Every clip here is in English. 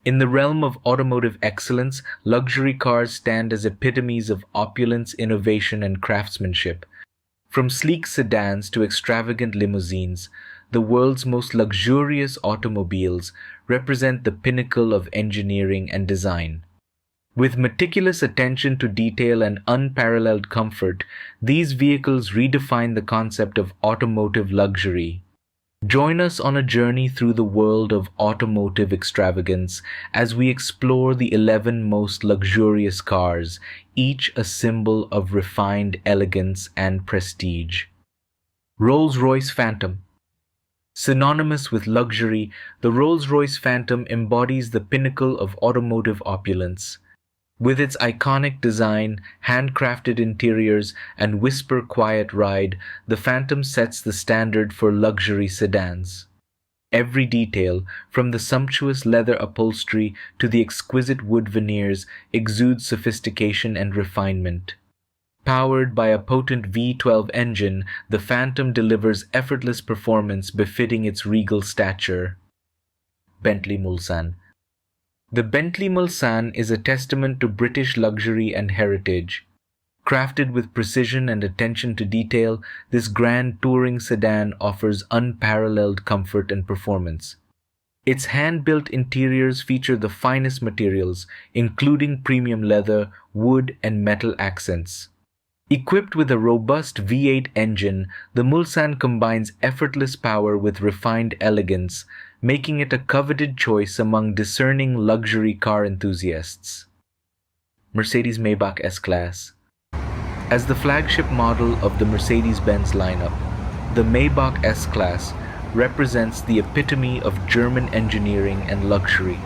In the realm of automotive excellence, luxury cars stand as epitomes of opulence, innovation, and craftsmanship. From sleek sedans to extravagant limousines, the world's most luxurious automobiles represent the pinnacle of engineering and design. With meticulous attention to detail and unparalleled comfort, these vehicles redefine the concept of automotive luxury. Join us on a journey through the world of automotive extravagance as we explore the 11 most luxurious cars, each a symbol of refined elegance and prestige. Rolls-Royce Phantom. Synonymous with luxury, the Rolls-Royce Phantom embodies the pinnacle of automotive opulence. With its iconic design, handcrafted interiors, and whisper quiet ride, the Phantom sets the standard for luxury sedans. Every detail, from the sumptuous leather upholstery to the exquisite wood veneers, exudes sophistication and refinement. Powered by a potent V12 engine, the Phantom delivers effortless performance befitting its regal stature. Bentley Mulsanne. The Bentley Mulsanne is a testament to British luxury and heritage. Crafted with precision and attention to detail, this grand touring sedan offers unparalleled comfort and performance. Its hand-built interiors feature the finest materials, including premium leather, wood, and metal accents. Equipped with a robust V8 engine, the Mulsanne combines effortless power with refined elegance, making it a coveted choice among discerning luxury car enthusiasts. Mercedes-Maybach S-Class. As the flagship model of the Mercedes-Benz lineup, the Maybach S-Class represents the epitome of German engineering and luxury.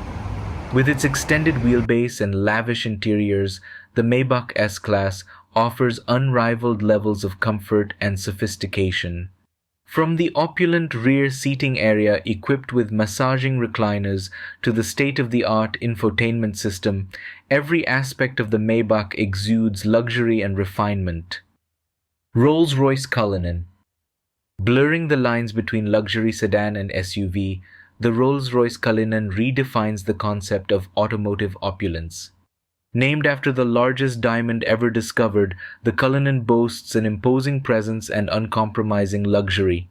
With its extended wheelbase and lavish interiors, the Maybach S-Class offers unrivaled levels of comfort and sophistication. From the opulent rear seating area equipped with massaging recliners to the state-of-the-art infotainment system, every aspect of the Maybach exudes luxury and refinement. Rolls-Royce Cullinan. Blurring the lines between luxury sedan and SUV, the Rolls-Royce Cullinan redefines the concept of automotive opulence. Named after the largest diamond ever discovered, the Cullinan boasts an imposing presence and uncompromising luxury.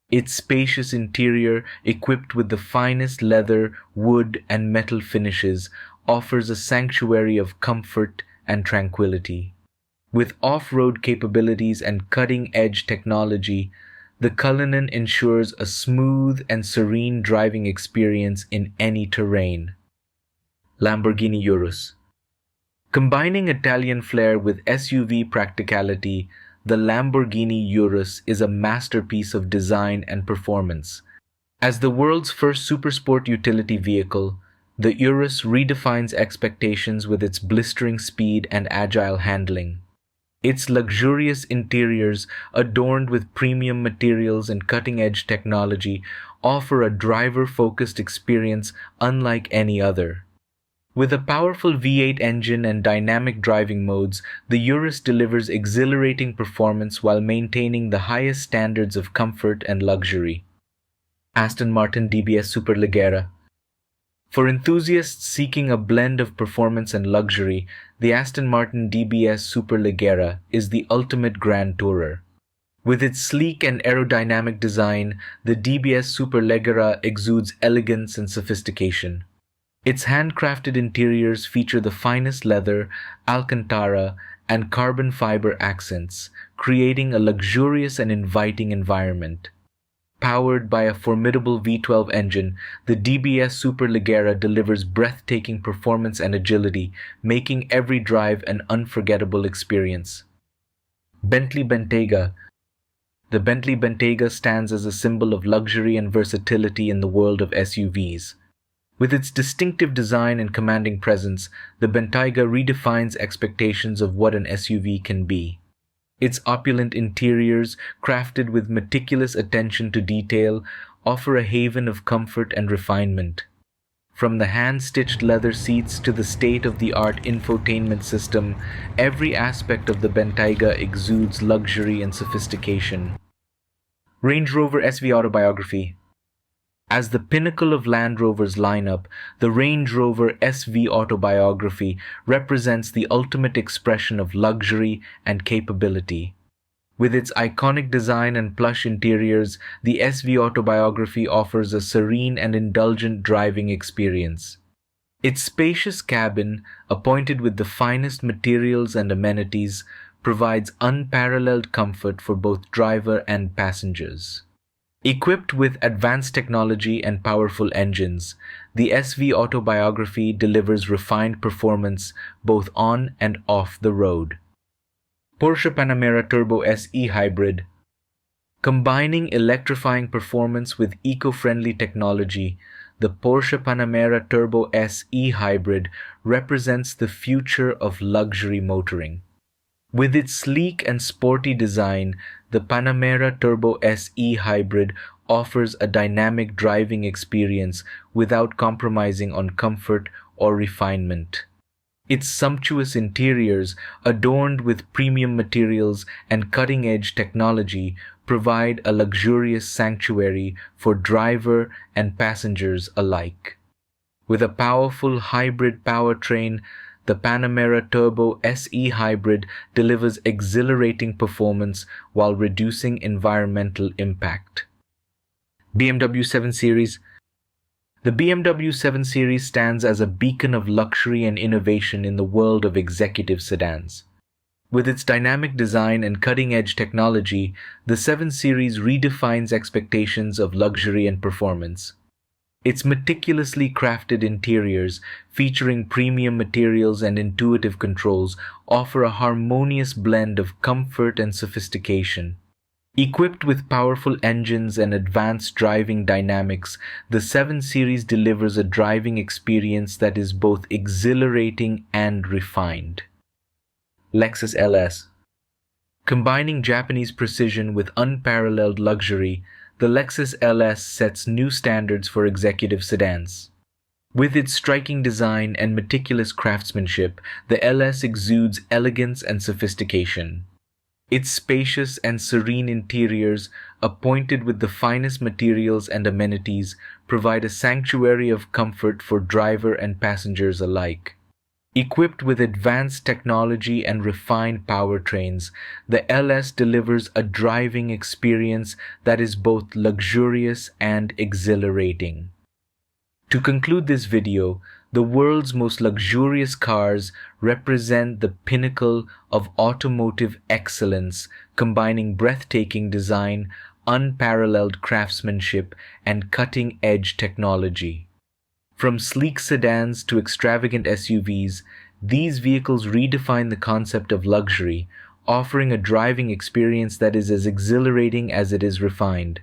Its spacious interior, equipped with the finest leather, wood, and metal finishes, offers a sanctuary of comfort and tranquility. With off-road capabilities and cutting-edge technology, the Cullinan ensures a smooth and serene driving experience in any terrain. Lamborghini Urus. Combining Italian flair with SUV practicality, the Lamborghini Urus is a masterpiece of design and performance. As the world's first supersport utility vehicle, the Urus redefines expectations with its blistering speed and agile handling. Its luxurious interiors, adorned with premium materials and cutting-edge technology, offer a driver-focused experience unlike any other. With a powerful V8 engine and dynamic driving modes, the Urus delivers exhilarating performance while maintaining the highest standards of comfort and luxury. Aston Martin DBS Superleggera. For enthusiasts seeking a blend of performance and luxury, the Aston Martin DBS Superleggera is the ultimate grand tourer. With its sleek and aerodynamic design, the DBS Superleggera exudes elegance and sophistication. Its handcrafted interiors feature the finest leather, Alcantara, and carbon fiber accents, creating a luxurious and inviting environment. Powered by a formidable V12 engine, the DBS Superleggera delivers breathtaking performance and agility, making every drive an unforgettable experience. Bentley Bentayga. The Bentley Bentayga stands as a symbol of luxury and versatility in the world of SUVs. With its distinctive design and commanding presence, the Bentayga redefines expectations of what an SUV can be. Its opulent interiors, crafted with meticulous attention to detail, offer a haven of comfort and refinement. From the hand-stitched leather seats to the state-of-the-art infotainment system, every aspect of the Bentayga exudes luxury and sophistication. Range Rover SV Autobiography. As the pinnacle of Land Rover's lineup, the Range Rover SV Autobiography represents the ultimate expression of luxury and capability. With its iconic design and plush interiors, the SV Autobiography offers a serene and indulgent driving experience. Its spacious cabin, appointed with the finest materials and amenities, provides unparalleled comfort for both driver and passengers. Equipped with advanced technology and powerful engines, the SV Autobiography delivers refined performance both on and off the road. Porsche Panamera Turbo SE Hybrid. Combining electrifying performance with eco-friendly technology, the Porsche Panamera Turbo SE Hybrid represents the future of luxury motoring. With its sleek and sporty design, the Panamera Turbo SE Hybrid offers a dynamic driving experience without compromising on comfort or refinement. Its sumptuous interiors, adorned with premium materials and cutting-edge technology, provide a luxurious sanctuary for driver and passengers alike. With a powerful hybrid powertrain, the Panamera Turbo SE Hybrid delivers exhilarating performance while reducing environmental impact. BMW 7 Series. The BMW 7 Series stands as a beacon of luxury and innovation in the world of executive sedans. With its dynamic design and cutting-edge technology, the 7 Series redefines expectations of luxury and performance. Its meticulously crafted interiors, featuring premium materials and intuitive controls, offer a harmonious blend of comfort and sophistication. Equipped with powerful engines and advanced driving dynamics, the 7 Series delivers a driving experience that is both exhilarating and refined. Lexus LS. Combining Japanese precision with unparalleled luxury, the Lexus LS sets new standards for executive sedans. With its striking design and meticulous craftsmanship, the LS exudes elegance and sophistication. Its spacious and serene interiors, appointed with the finest materials and amenities, provide a sanctuary of comfort for driver and passengers alike. Equipped with advanced technology and refined powertrains, the LS delivers a driving experience that is both luxurious and exhilarating. To conclude this video, the world's most luxurious cars represent the pinnacle of automotive excellence, combining breathtaking design, unparalleled craftsmanship, and cutting-edge technology. From sleek sedans to extravagant SUVs, these vehicles redefine the concept of luxury, offering a driving experience that is as exhilarating as it is refined.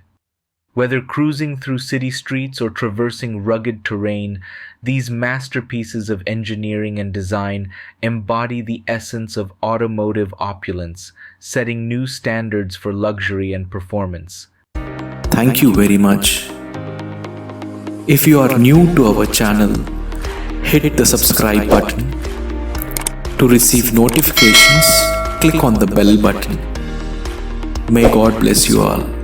Whether cruising through city streets or traversing rugged terrain, these masterpieces of engineering and design embody the essence of automotive opulence, setting new standards for luxury and performance. Thank you very much. If you are new to our channel, hit the subscribe button. To receive notifications, click on the bell button. May God bless you all.